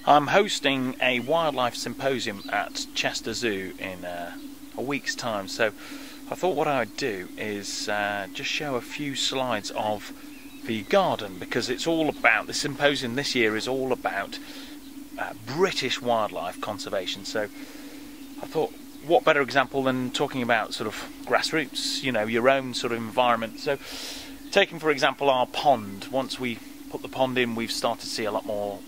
I'm hosting a wildlife symposium at Chester Zoo in a week's time, so I thought what I'd do is just show a few slides of the garden, because it's all about, the symposium this year is all about British wildlife conservation. So I thought, what better example than talking about sort of grassroots, you know, your own sort of environment. So taking for example our pond, once we put the pond in, we've started to see a lot more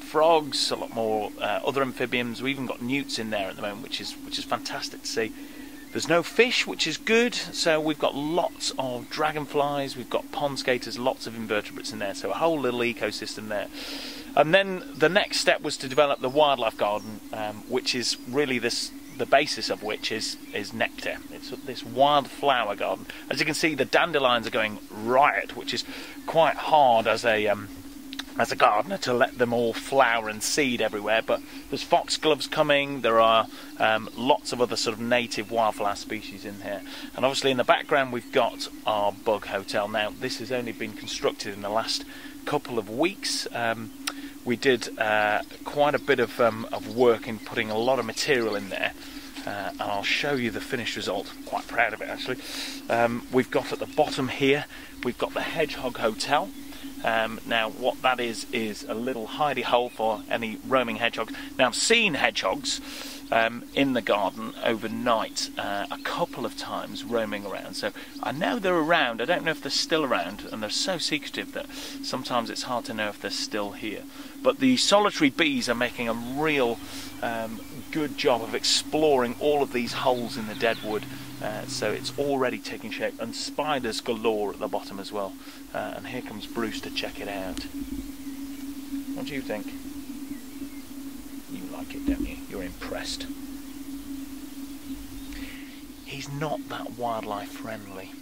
frogs, a lot more other amphibians. We've even got newts in there at the moment, which is fantastic to see. There's no fish, which is good, so we've got lots of dragonflies, we've got pond skaters, lots of invertebrates in there, so a whole little ecosystem there. And then the next step was to develop the wildlife garden, which is really the basis of which is nectar. It's this wildflower garden. As you can see, the dandelions are going riot, which is quite hard as a gardener to let them all flower and seed everywhere. But there's foxgloves coming. There are lots of other sort of native wildflower species in here. And obviously in the background we've got our bug hotel. Now this has only been constructed in the last couple of weeks. We did quite a bit of work in putting a lot of material in there, and I'll show you the finished result. I'm quite proud of it actually. We've got at the bottom here, we've got the Hedgehog Hotel. Now what that is a little hidey hole for any roaming hedgehogs. Now I've seen hedgehogs in the garden overnight a couple of times roaming around, so I know they're around. I don't know if they're still around, and they're so secretive that sometimes it's hard to know if they're still here. But the solitary bees are making a real good job of exploring all of these holes in the dead wood, so it's already taking shape, and spiders galore at the bottom as well. And here comes Bruce to check it out. What do you think? You like it, don't you? You're impressed. He's not that wildlife friendly.